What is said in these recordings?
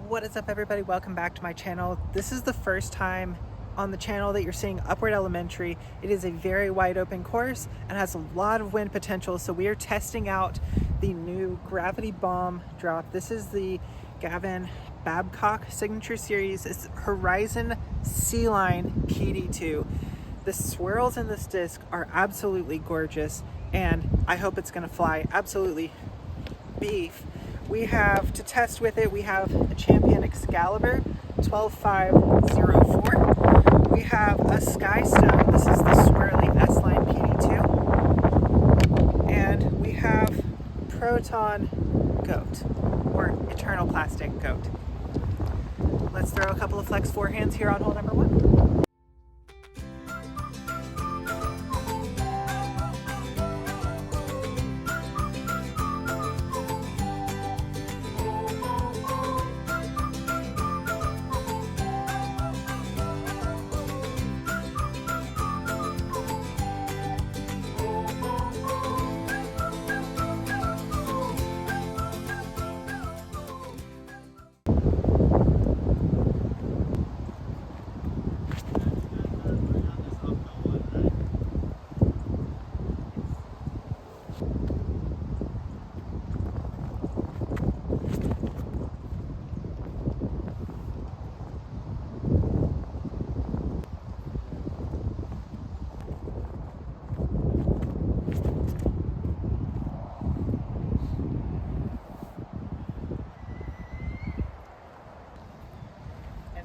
What is up, everybody? Welcome back to my channel. This is the first time on the channel that you're seeing Upward Elementary. It is a very wide open course and has a lot of wind potential, so we are testing out the new Gravity Bomb drop. This is the Gavin Babcock Signature Series. It's Horizon Sea Line PD2. The swirls in this disc are absolutely gorgeous, and I hope it's gonna fly absolutely beef. We have to test with it, we have a Champion Excalibur 12504. We have a Skystone. This is the swirly S-Line PD2. And we have Proton Goat, or Eternal Plastic Goat. Let's throw a couple of flex forehands here on hole number one.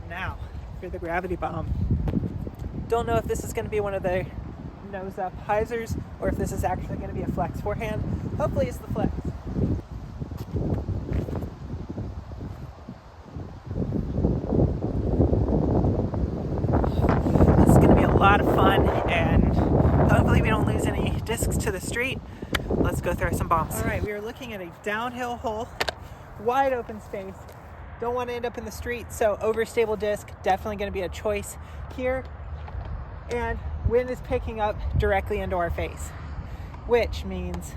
Now for the Gravity Bomb. Don't know if this is going to be one of the nose up hyzers or if this is actually going to be a flex forehand. Hopefully it's the flex. This is going to be a lot of fun, and hopefully we don't lose any discs to the street. Let's go throw some bombs. All right, we are looking at a downhill hole, wide open space. Don't want to end up in the street, so overstable disc definitely going to be a choice here. And wind is picking up directly into our face, which means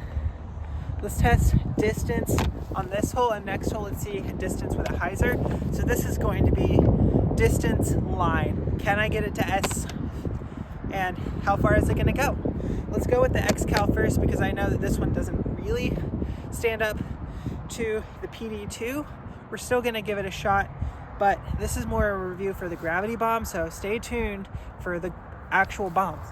let's test distance on this hole, and next hole let's see distance with a hyzer. So this is going to be distance line. Can I get it to S? And how far is it going to go? Let's go with the Excal first, because I know that this one doesn't really stand up to the PD2. We're still gonna give it a shot, but this is more a review for the Gravity Bomb, so stay tuned for the actual bombs.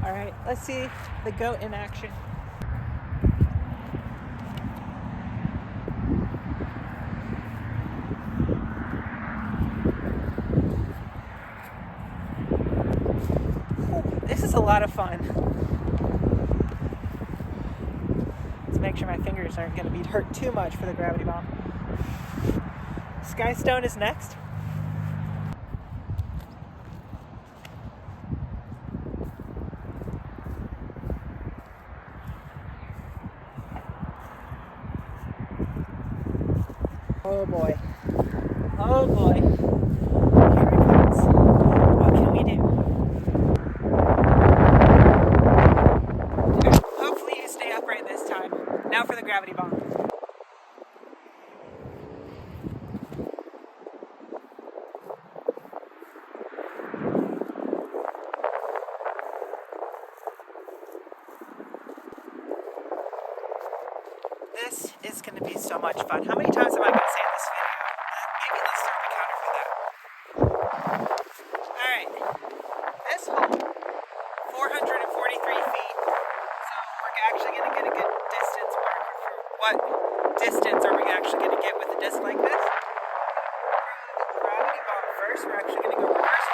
All right, let's see the goat in action. This is a lot of fun. Let's make sure my fingers aren't going to be hurt too much for the Gravity Bomb. Skystone is next. Oh boy. Oh boy. Here it comes. What can we do? Hopefully you stay upright this time. Now for the Gravity Bomb. This is going to be so much fun. How many times am I going to say in this video? Maybe let's start the counter for that. Alright. This hole, 443 feet. So we're actually going to get a good distance marker for what distance are we actually going to get with a disc like this. The Gravity Bomb first. We're actually going to go reverse.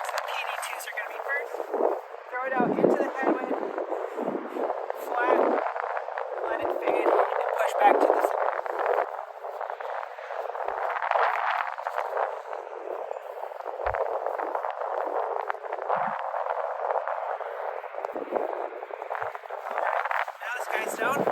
So the PD2s are going to be first. Throw it out into the headwind. Flat. Let it fade and push back to the center. Now the Skystone.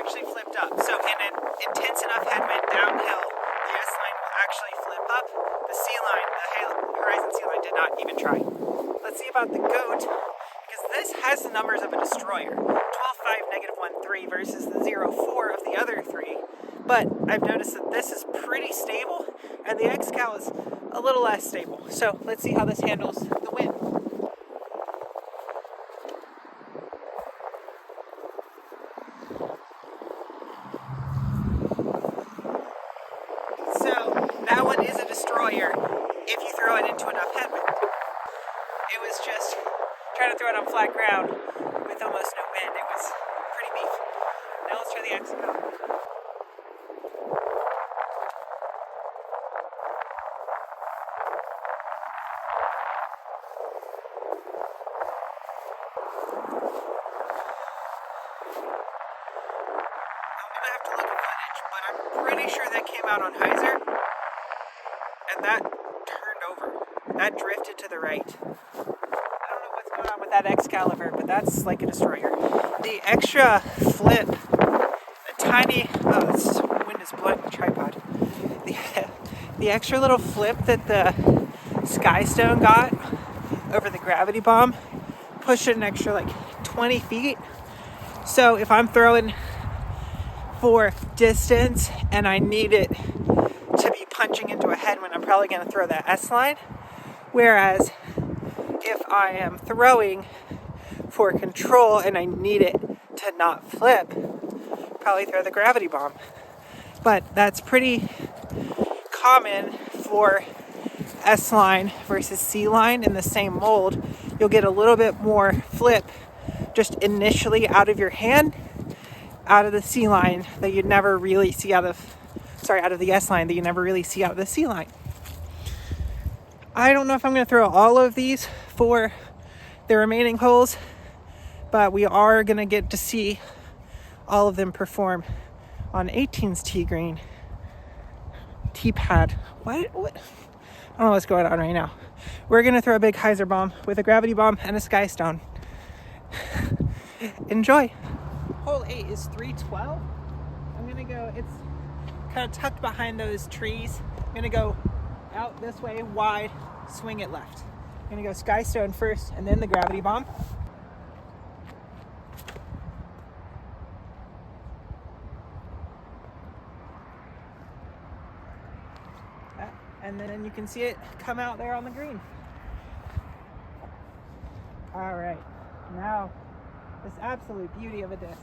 actually flipped up. So in an intense enough headwind downhill, the S line will actually flip up. The C line, the Horizon C line, did not even try. Let's see about the Goat, because this has the numbers of a destroyer. 12.5, -1.3 versus the 0.4 of the other three. But I've noticed that this is pretty stable, and the X-Cal is a little less stable. So let's see how this handles the wind. So that one is a destroyer if you throw it into enough headwind. It was just trying to throw it on flat ground with almost no wind. It was pretty beef. Now let's try the X-Cal. I have to look at footage, but I'm pretty sure that came out on hyzer, and that turned over. That drifted to the right. I don't know what's going on with that Excalibur, but that's like a destroyer. The extra flip, the tiny, this wind is blowing my tripod. The extra little flip that the Skystone got over the gravity bomb pushed it an extra like 20 feet. So if I'm throwing for distance and I need it to be punching into a headwind, I'm probably going to throw that S line. Whereas if I am throwing for control and I need it to not flip, probably throw the gravity bomb. But that's pretty common for S line versus C line in the same mold. You'll get a little bit more flip just initially out of your hand, out of the C line that you'd never really see out of the S line that you never really see out of the C line. I don't know if I'm going to throw all of these for the remaining holes, but we are going to get to see all of them perform on 18's tee green. Tee pad. What? I don't know what's going on right now. We're going to throw a big hyzer bomb with a gravity bomb and a Skystone. Enjoy. Hole 8 is 312. I'm going to go, it's kind of tucked behind those trees. I'm going to go out this way, wide, swing it left. I'm going to go Skystone first and then the gravity bomb. And then you can see it come out there on the green. All right, now this absolute beauty of a disc.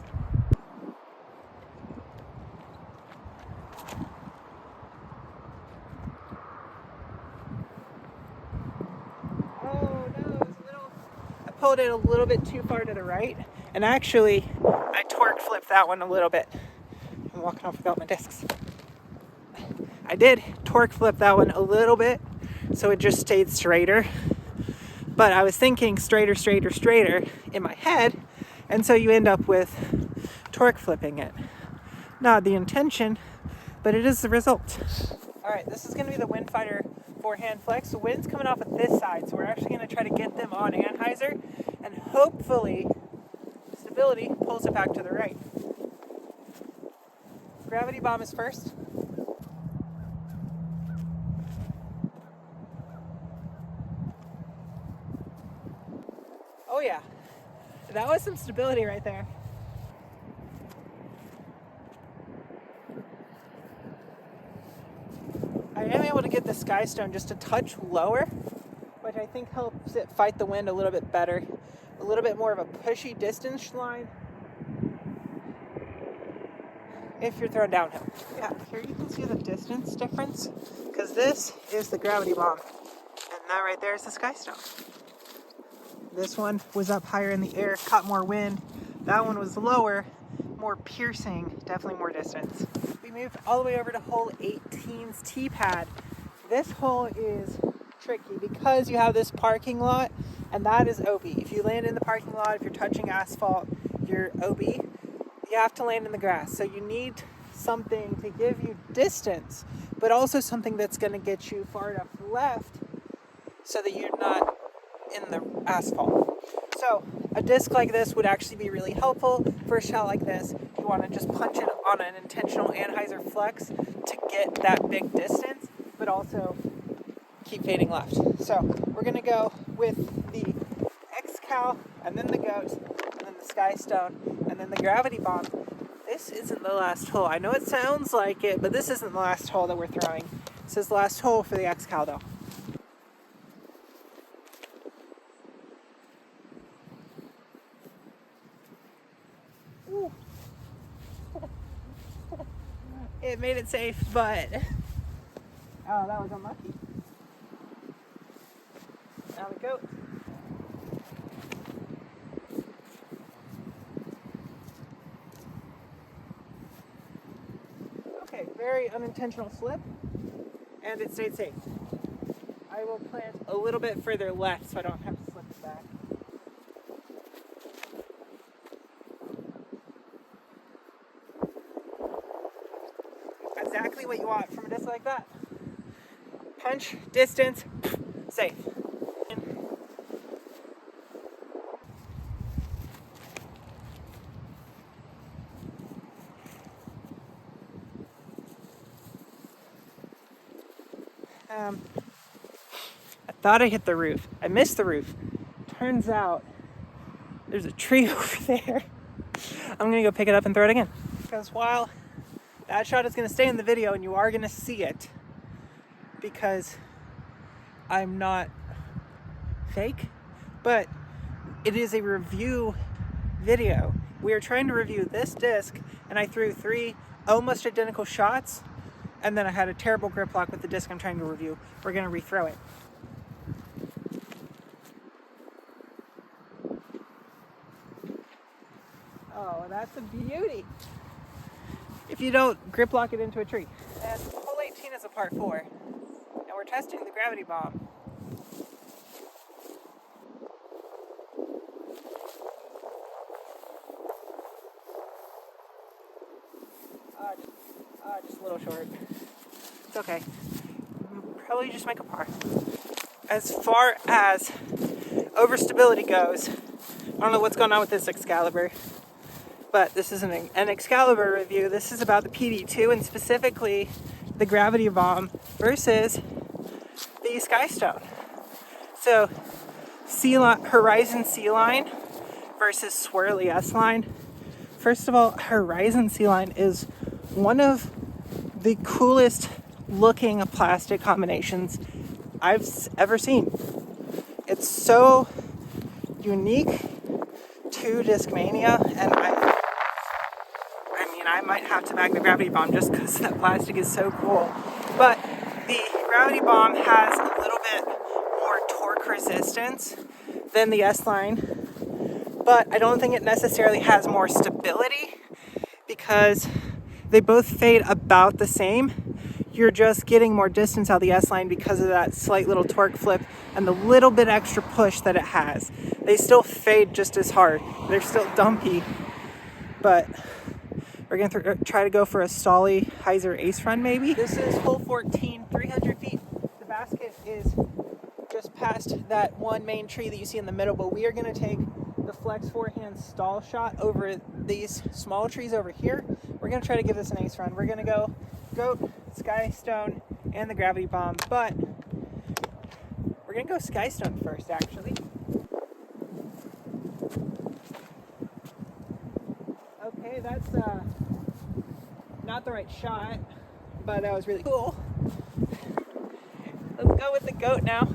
I pulled it a little bit too far to the right, and actually I torque flipped that one a little bit. I'm walking off without my discs. I did torque flip that one a little bit, so it just stayed straighter. But I was thinking straighter in my head, and so you end up with torque flipping it. Not the intention, but it is the result. All right, this is going to be the Windfighter forehand flex. The wind's coming off at this side, so we're actually going to try to get them on Anheuser, and hopefully stability pulls it back to the right. Gravity bomb is first. Oh yeah, that was some stability right there. I am able to get the Skystone just a touch lower, which I think helps it fight the wind a little bit better. A little bit more of a pushy distance line if you're throwing downhill. Yeah, here you can see the distance difference, because this is the gravity bomb, and that right there is the Skystone. This one was up higher in the air, caught more wind. That one was lower, more piercing, definitely more distance. We moved all the way over to hole 18's tee pad. This hole is tricky because you have this parking lot, and that is OB. If you land in the parking lot, if you're touching asphalt, you're OB. You have to land in the grass. So you need something to give you distance, but also something that's going to get you far enough left so that you're not in the asphalt. So a disc like this would actually be really helpful for a shot like this. You want to just punch it on an intentional anhyzer flex to get that big distance, but also keep fading left. So we're going to go with the X-Cal, and then the Goat, and then the Sky Stone, and then the Gravity Bomb. This isn't the last hole. I know it sounds like it, but this isn't the last hole that we're throwing. This is the last hole for the X-Cal though. Ooh. It made it safe, but oh, that was unlucky. Now the Goat. Okay, very unintentional slip, and it stayed safe. I will plant a little bit further left so I don't have to slip it back. Exactly what you want from a disc like that. Punch, distance, safe. I thought I hit the roof. I missed the roof. Turns out there's a tree over there. I'm gonna go pick it up and throw it again. Because while that shot is gonna stay in the video and you are gonna see it, because I'm not fake, but it is a review video. We are trying to review this disc, and I threw 3 almost identical shots, and then I had a terrible grip lock with the disc I'm trying to review. We're gonna rethrow it. Oh, that's a beauty. If you don't grip lock it into a tree. And hole 18 is a part 4. And we're testing the Gravity Bomb. Just a little short. It's okay. Probably just make a par. As far as overstability goes, I don't know what's going on with this Excalibur, but this is an Excalibur review. This is about the PD2 and specifically the Gravity Bomb versus the Sky Stone. So Horizon C-Line versus Swirly S-Line. First of all, Horizon C-Line is one of the coolest looking plastic combinations I've ever seen. It's so unique to Discmania, and I might have to bag the Gravity Bomb just because that plastic is so cool. But the Gravity Bomb has a little bit more torque resistance than the S-Line, but I don't think it necessarily has more stability because they both fade about the same. You're just getting more distance out of the S-Line because of that slight little torque flip and the little bit extra push that it has. They still fade just as hard. They're still dumpy, but we're gonna try to go for a Stolly Heiser Ace Run maybe. This is hole 14, 300 feet. The basket is just past that one main tree that you see in the middle, but we are gonna take the flex forehand stall shot over these small trees over here. We're gonna try to give this an ace run. We're gonna go Goat, Sky Stone, and the Gravity Bomb, but we're gonna go Sky Stone first actually. Okay, that's not the right shot, but that was really cool. Let's go with the Goat now.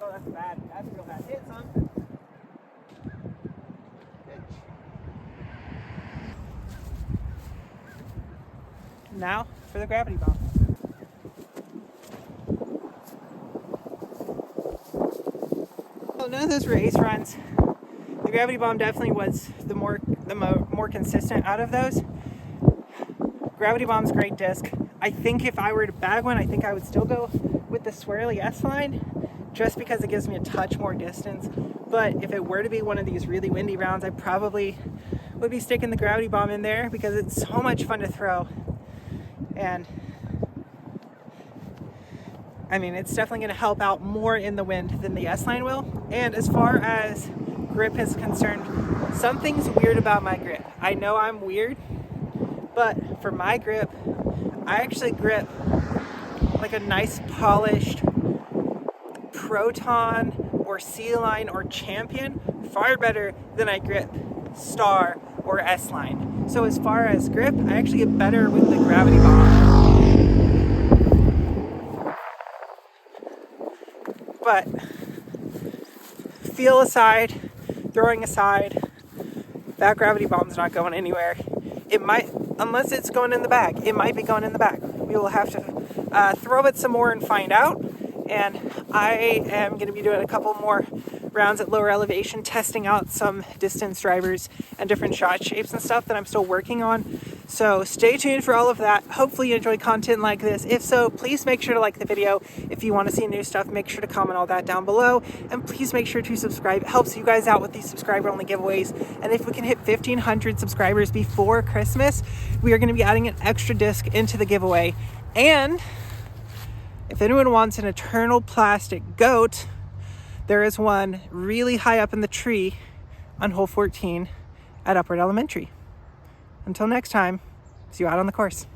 Oh, that's bad. That's a real bad hit, son. Good. Now for the Gravity Bomb. Well, none of those were ace runs. The Gravity Bomb definitely was the more consistent out of those. Gravity Bomb's a great disc. I think if I were to bag one, I think I would still go with the Swirly S-Line just because it gives me a touch more distance. But if it were to be one of these really windy rounds, I probably would be sticking the Gravity Bomb in there because it's so much fun to throw. And I mean, it's definitely going to help out more in the wind than the S-Line will. And as far as grip is concerned, something's weird about my grip. I know I'm weird, but for my grip, I actually grip like a nice polished Proton or C-Line or Champion far better than I grip Star or S-Line. So as far as grip, I actually get better with the Gravity Bomb. But feel aside, throwing aside, that Gravity Bomb's not going anywhere. It might, unless it's going in the bag, it might be going in the bag. We will have to throw it some more and find out. And I am going to be doing a couple more rounds at lower elevation, testing out some distance drivers and different shot shapes and stuff that I'm still working on. So stay tuned for all of that. Hopefully you enjoy content like this. If so, please make sure to like the video. If you want to see new stuff, make sure to comment all that down below. And please make sure to subscribe. It helps you guys out with these subscriber-only giveaways. And if we can hit 1,500 subscribers before Christmas, we are going to be adding an extra disc into the giveaway. And if anyone wants an Eternal Plastic Goat, there is one really high up in the tree on hole 14 at Upward Elementary. Until next time, see you out on the course.